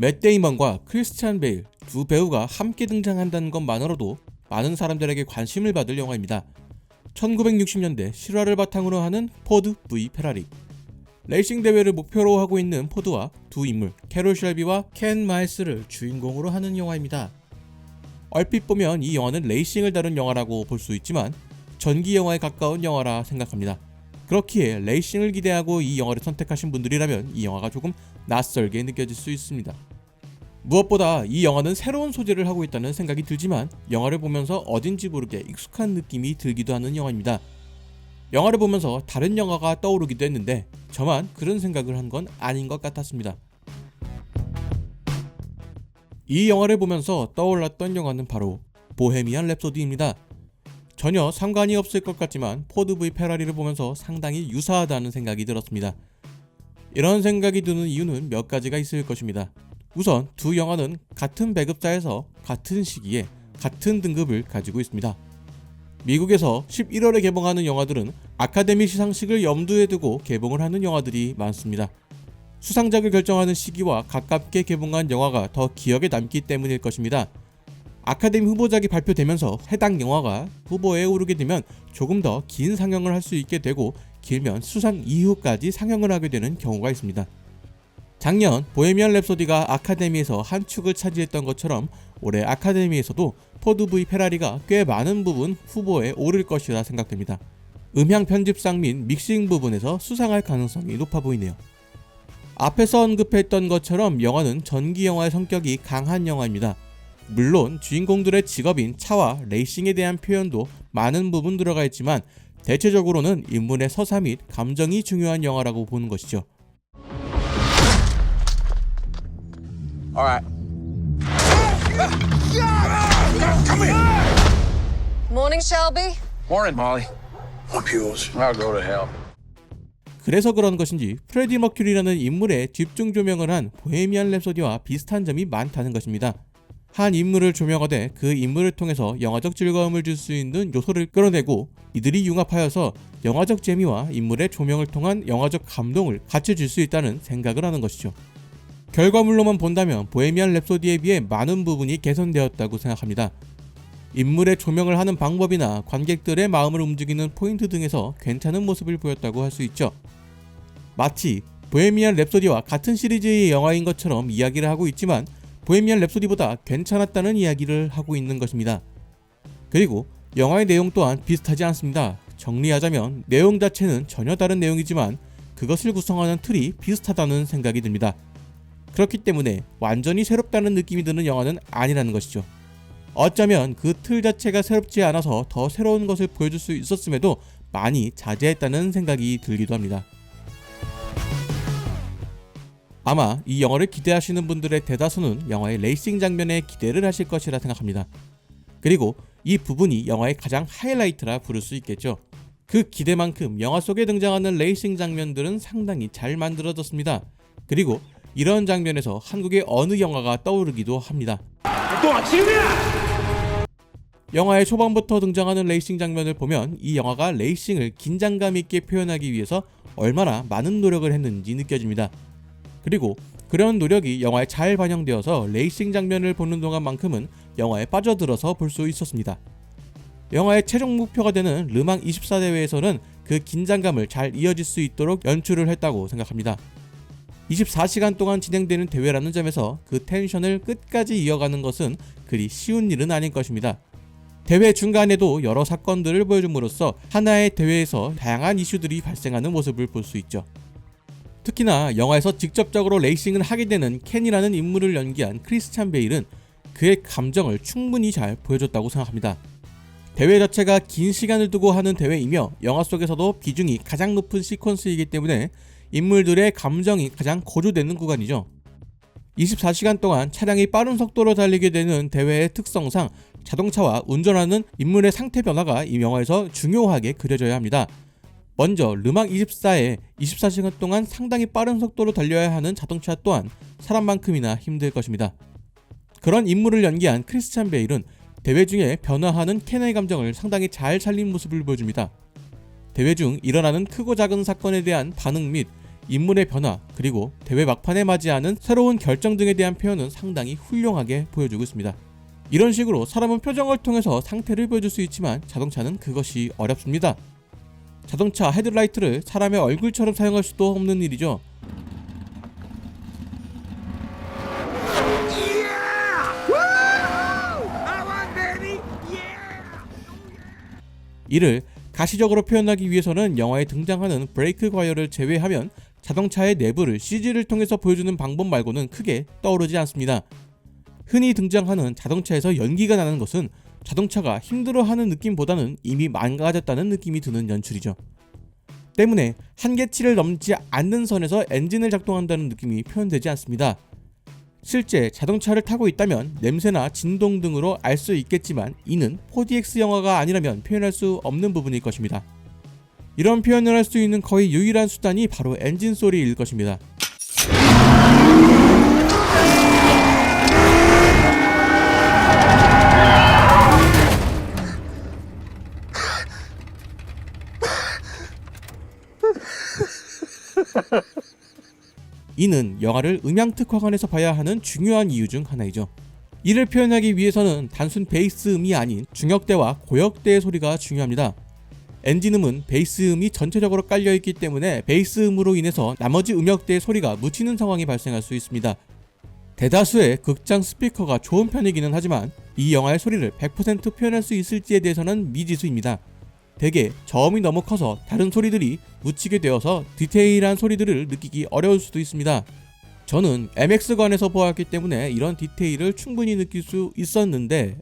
맷 데이먼과 크리스찬 베일 두 배우가 함께 등장한다는 것만으로도 많은 사람들에게 관심을 받을 영화입니다. 1960년대 실화를 바탕으로 하는 포드 v 페라리. 레이싱 대회를 목표로 하고 있는 포드와 두 인물 캐롤 쉘비와 켄 마일스를 주인공으로 하는 영화입니다. 얼핏 보면 이 영화는 레이싱을 다룬 영화라고 볼 수 있지만 전기 영화에 가까운 영화라 생각합니다. 그렇기에 레이싱을 기대하고 이 영화를 선택하신 분들이라면 이 영화가 조금 낯설게 느껴질 수 있습니다. 무엇보다 이 영화는 새로운 소재를 하고 있다는 생각이 들지만 영화를 보면서 어딘지 모르게 익숙한 느낌이 들기도 하는 영화입니다. 영화를 보면서 다른 영화가 떠오르기도 했는데 저만 그런 생각을 한 건 아닌 것 같았습니다. 이 영화를 보면서 떠올랐던 영화는 바로 보헤미안 랩소디입니다. 전혀 상관이 없을 것 같지만 포드 v 페라리를 보면서 상당히 유사하다는 생각이 들었습니다. 이런 생각이 드는 이유는 몇 가지가 있을 것입니다. 우선 두 영화는 같은 배급사에서 같은 시기에 같은 등급을 가지고 있습니다. 미국에서 11월에 개봉하는 영화들은 아카데미 시상식을 염두에 두고 개봉을 하는 영화들이 많습니다. 수상작을 결정하는 시기와 가깝게 개봉한 영화가 더 기억에 남기 때문일 것입니다. 아카데미 후보작이 발표되면서 해당 영화가 후보에 오르게 되면 조금 더 긴 상영을 할 수 있게 되고 길면 수상 이후까지 상영을 하게 되는 경우가 있습니다. 작년 보헤미안 랩소디가 아카데미에서 한 축을 차지했던 것처럼 올해 아카데미에서도 포드 v 페라리가 꽤 많은 부분 후보에 오를 것이라 생각됩니다. 음향 편집상 및 믹싱 부분에서 수상할 가능성이 높아 보이네요. 앞에서 언급했던 것처럼 영화는 전기 영화의 성격이 강한 영화입니다. 물론 주인공들의 직업인 차와 레이싱에 대한 표현도 많은 부분 들어가 있지만 대체적으로는 인물의 서사 및 감정이 중요한 영화라고 보는 것이죠. Alright. Come here. Morning, Shelby. Morning, Molly. I'm yours. I'll go to hell. 그래서 그런 것인지 프레디 머큐리라는 인물에 집중 조명을 한 보헤미안 랩소디와 비슷한 점이 많다는 것입니다. 한 인물을 조명하되 그 인물을 통해서 영화적 즐거움을 줄 수 있는 요소를 끌어내고 이들이 융합하여서 영화적 재미와 인물의 조명을 통한 영화적 감동을 같이 줄 수 있다는 생각을 하는 것이죠. 결과물로만 본다면 보헤미안 랩소디에 비해 많은 부분이 개선되었다고 생각합니다. 인물의 조명을 하는 방법이나 관객들의 마음을 움직이는 포인트 등에서 괜찮은 모습을 보였다고 할 수 있죠. 마치 보헤미안 랩소디와 같은 시리즈의 영화인 것처럼 이야기를 하고 있지만 보헤미안 랩소디보다 괜찮았다는 이야기를 하고 있는 것입니다. 그리고 영화의 내용 또한 비슷하지 않습니다. 정리하자면 내용 자체는 전혀 다른 내용이지만 그것을 구성하는 틀이 비슷하다는 생각이 듭니다. 그렇기 때문에 완전히 새롭다는 느낌이 드는 영화는 아니라는 것이죠. 어쩌면 그 틀 자체가 새롭지 않아서 더 새로운 것을 보여줄 수 있었음에도 많이 자제했다는 생각이 들기도 합니다. 아마 이 영화를 기대하시는 분들의 대다수는 영화의 레이싱 장면에 기대를 하실 것이라 생각합니다. 그리고 이 부분이 영화의 가장 하이라이트라 부를 수 있겠죠. 그 기대만큼 영화 속에 등장하는 레이싱 장면들은 상당히 잘 만들어졌습니다. 그리고 이런 장면에서 한국의 어느 영화가 떠오르기도 합니다. 영화의 초반부터 등장하는 레이싱 장면을 보면 이 영화가 레이싱을 긴장감 있게 표현하기 위해서 얼마나 많은 노력을 했는지 느껴집니다. 그리고 그런 노력이 영화에 잘 반영되어서 레이싱 장면을 보는 동안만큼은 영화에 빠져들어서 볼 수 있었습니다. 영화의 최종 목표가 되는 르망 24 대회에서는 그 긴장감을 잘 이어질 수 있도록 연출을 했다고 생각합니다. 24시간 동안 진행되는 대회라는 점에서 그 텐션을 끝까지 이어가는 것은 그리 쉬운 일은 아닐 것입니다. 대회 중간에도 여러 사건들을 보여줌으로써 하나의 대회에서 다양한 이슈들이 발생하는 모습을 볼 수 있죠. 특히나 영화에서 직접적으로 레이싱을 하게 되는 켄이라는 인물을 연기한 크리스찬 베일은 그의 감정을 충분히 잘 보여줬다고 생각합니다. 대회 자체가 긴 시간을 두고 하는 대회이며 영화 속에서도 비중이 가장 높은 시퀀스이기 때문에 인물들의 감정이 가장 고조되는 구간이죠. 24시간 동안 차량이 빠른 속도로 달리게 되는 대회의 특성상 자동차와 운전하는 인물의 상태 변화가 이 영화에서 중요하게 그려져야 합니다. 먼저 르망 24에 24시간 동안 상당히 빠른 속도로 달려야 하는 자동차 또한 사람만큼이나 힘들 것입니다. 그런 인물을 연기한 크리스찬 베일은 대회 중에 변화하는 켄의 감정을 상당히 잘 살린 모습을 보여줍니다. 대회 중 일어나는 크고 작은 사건에 대한 반응 및 인물의 변화, 그리고 대회 막판에 맞이하는 새로운 결정 등에 대한 표현은 상당히 훌륭하게 보여주고 있습니다. 이런 식으로 사람은 표정을 통해서 상태를 보여줄 수 있지만 자동차는 그것이 어렵습니다. 자동차 헤드라이트를 사람의 얼굴처럼 사용할 수도 없는 일이죠. 이를 가시적으로 표현하기 위해서는 영화에 등장하는 브레이크 과열을 제외하면 자동차의 내부를 CG를 통해서 보여주는 방법 말고는 크게 떠오르지 않습니다. 흔히 등장하는 자동차에서 연기가 나는 것은 자동차가 힘들어하는 느낌보다는 이미 망가졌다는 느낌이 드는 연출이죠. 때문에 한계치를 넘지 않는 선에서 엔진을 작동한다는 느낌이 표현되지 않습니다. 실제 자동차를 타고 있다면 냄새나 진동 등으로 알 수 있겠지만 이는 4DX 영화가 아니라면 표현할 수 없는 부분일 것입니다. 이런 표현을 할 수 있는 거의 유일한 수단이 바로 엔진 소리일 것입니다. 이는 영화를 음향특화관에서 봐야 하는 중요한 이유 중 하나이죠. 이를 표현하기 위해서는 단순 베이스음이 아닌 중역대와 고역대의 소리가 중요합니다. 엔진음은 베이스음이 전체적으로 깔려있기 때문에 베이스음으로 인해서 나머지 음역대의 소리가 묻히는 상황이 발생할 수 있습니다. 대다수의 극장 스피커가 좋은 편이기는 하지만 이 영화의 소리를 100% 표현할 수 있을지에 대해서는 미지수입니다. 대개 저음이 너무 커서 다른 소리들이 묻히게 되어서 디테일한 소리들을 느끼기 어려울 수도 있습니다. 저는 MX관에서 보았기 때문에 이런 디테일을 충분히 느낄 수 있었는데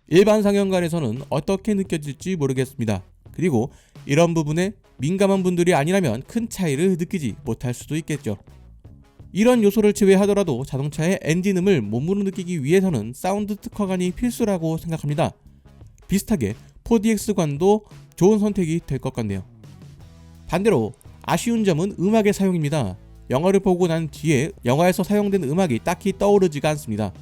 일반 상영관에서는 어떻게 느껴질지 모르겠습니다. 그리고 이런 부분에 민감한 분들이 아니라면 큰 차이를 느끼지 못할 수도 있겠죠. 이런 요소를 제외하더라도 자동차의 엔진음을 몸으로 느끼기 위해서는 사운드 특화관이 필수라고 생각합니다. 비슷하게 4DX관도 좋은 선택이 될 것 같네요. 반대로 아쉬운 점은 음악의 사용입니다. 영화를 보고 난 뒤에 영화에서 사용된 음악이 딱히 떠오르지가 않습니다.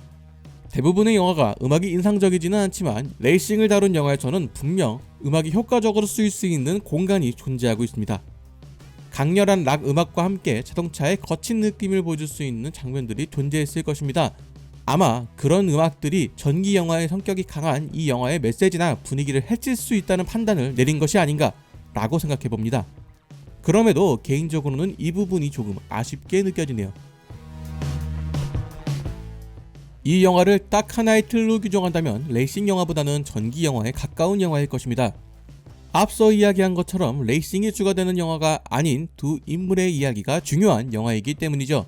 대부분의 영화가 음악이 인상적이지는 않지만 레이싱을 다룬 영화에서는 분명 음악이 효과적으로 쓰일 수 있는 공간이 존재하고 있습니다. 강렬한 락 음악과 함께 자동차의 거친 느낌을 보여줄 수 있는 장면들이 존재했을 것입니다. 아마 그런 음악들이 전기 영화의 성격이 강한 이 영화의 메시지나 분위기를 해칠 수 있다는 판단을 내린 것이 아닌가 라고 생각해 봅니다. 그럼에도 개인적으로는 이 부분이 조금 아쉽게 느껴지네요. 이 영화를 딱 하나의 틀로 규정한다면 레이싱 영화보다는 전기 영화에 가까운 영화일 것입니다. 앞서 이야기한 것처럼 레이싱이 주가 되는 영화가 아닌 두 인물의 이야기가 중요한 영화이기 때문이죠.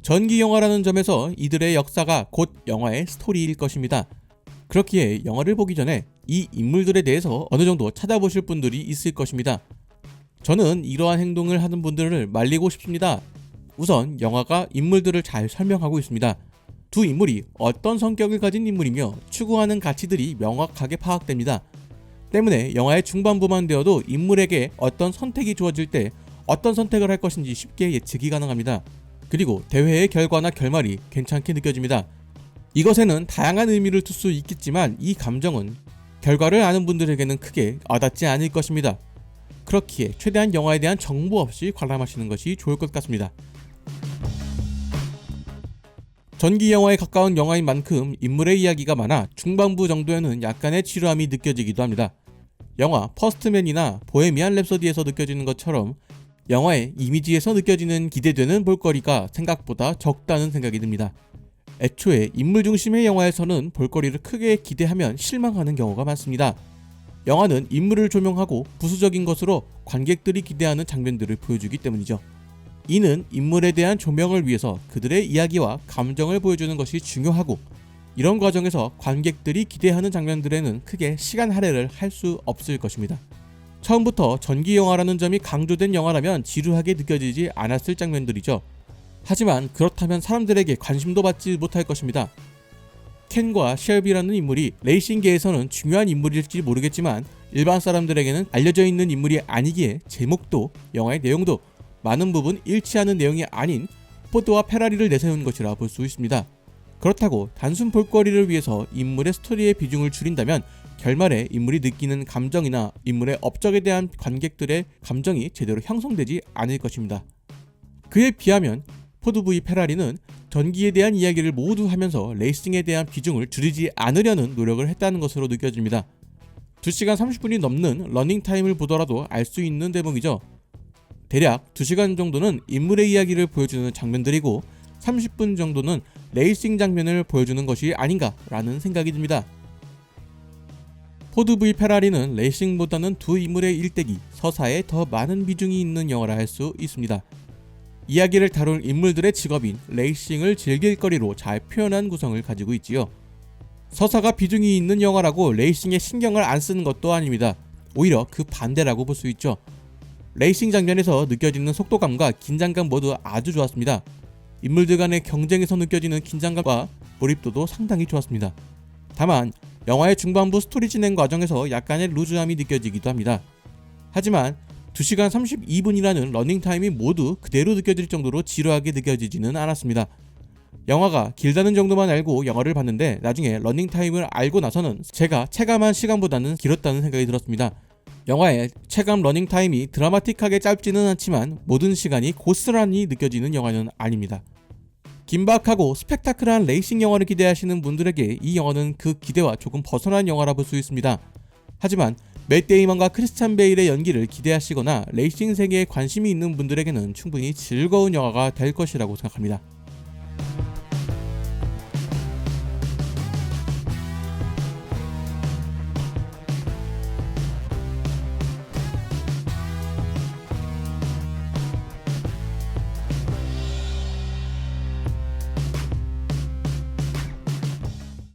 전기 영화라는 점에서 이들의 역사가 곧 영화의 스토리일 것입니다. 그렇기에 영화를 보기 전에 이 인물들에 대해서 어느 정도 찾아보실 분들이 있을 것입니다. 저는 이러한 행동을 하는 분들을 말리고 싶습니다. 우선 영화가 인물들을 잘 설명하고 있습니다. 두 인물이 어떤 성격을 가진 인물이며 추구하는 가치들이 명확하게 파악됩니다. 때문에 영화의 중반부만 되어도 인물에게 어떤 선택이 주어질 때 어떤 선택을 할 것인지 쉽게 예측이 가능합니다. 그리고 대회의 결과나 결말이 괜찮게 느껴집니다. 이것에는 다양한 의미를 둘 수 있겠지만 이 감정은 결과를 아는 분들에게는 크게 와닿지 않을 것입니다. 그렇기에 최대한 영화에 대한 정보 없이 관람하시는 것이 좋을 것 같습니다. 전기 영화에 가까운 영화인 만큼 인물의 이야기가 많아 중반부 정도에는 약간의 지루함이 느껴지기도 합니다. 영화 퍼스트맨이나 보헤미안 랩소디에서 느껴지는 것처럼 영화의 이미지에서 느껴지는 기대되는 볼거리가 생각보다 적다는 생각이 듭니다. 애초에 인물 중심의 영화에서는 볼거리를 크게 기대하면 실망하는 경우가 많습니다. 영화는 인물을 조명하고 부수적인 것으로 관객들이 기대하는 장면들을 보여주기 때문이죠. 이는 인물에 대한 조명을 위해서 그들의 이야기와 감정을 보여주는 것이 중요하고 이런 과정에서 관객들이 기대하는 장면들에는 크게 시간 할애를 할 수 없을 것입니다. 처음부터 전기 영화라는 점이 강조된 영화라면 지루하게 느껴지지 않았을 장면들이죠. 하지만 그렇다면 사람들에게 관심도 받지 못할 것입니다. 켄과 쉘비라는 인물이 레이싱계에서는 중요한 인물일지 모르겠지만 일반 사람들에게는 알려져 있는 인물이 아니기에 제목도 영화의 내용도 많은 부분 일치하는 내용이 아닌 포드와 페라리를 내세운 것이라 볼 수 있습니다. 그렇다고 단순 볼거리를 위해서 인물의 스토리의 비중을 줄인다면 결말에 인물이 느끼는 감정이나 인물의 업적에 대한 관객들의 감정이 제대로 형성되지 않을 것입니다. 그에 비하면 포드 v 페라리는 전기에 대한 이야기를 모두 하면서 레이싱에 대한 비중을 줄이지 않으려는 노력을 했다는 것으로 느껴집니다. 2시간 30분이 넘는 러닝타임을 보더라도 알 수 있는 대목이죠. 대략 2시간 정도는 인물의 이야기를 보여주는 장면들이고 30분 정도는 레이싱 장면을 보여주는 것이 아닌가라는 생각이 듭니다. 포드 v 페라리는 레이싱보다는 두 인물의 일대기, 서사에 더 많은 비중이 있는 영화라 할 수 있습니다. 이야기를 다룰 인물들의 직업인 레이싱을 즐길 거리로 잘 표현한 구성을 가지고 있지요. 서사가 비중이 있는 영화라고 레이싱에 신경을 안 쓰는 것도 아닙니다. 오히려 그 반대라고 볼 수 있죠. 레이싱 장면에서 느껴지는 속도감과 긴장감 모두 아주 좋았습니다. 인물들 간의 경쟁에서 느껴지는 긴장감과 몰입도도 상당히 좋았습니다. 다만 영화의 중반부 스토리 진행 과정에서 약간의 루즈함이 느껴지기도 합니다. 하지만 2시간 32분이라는 러닝타임이 모두 그대로 느껴질 정도로 지루하게 느껴지지는 않았습니다. 영화가 길다는 정도만 알고 영화를 봤는데 나중에 러닝타임을 알고 나서는 제가 체감한 시간보다는 길었다는 생각이 들었습니다. 영화의 체감 러닝타임이 드라마틱하게 짧지는 않지만 모든 시간이 고스란히 느껴지는 영화는 아닙니다. 긴박하고 스펙타클한 레이싱 영화를 기대하시는 분들에게 이 영화는 그 기대와 조금 벗어난 영화라 볼 수 있습니다. 하지만 맷 데이먼과 크리스찬 베일의 연기를 기대하시거나 레이싱 세계에 관심이 있는 분들에게는 충분히 즐거운 영화가 될 것이라고 생각합니다.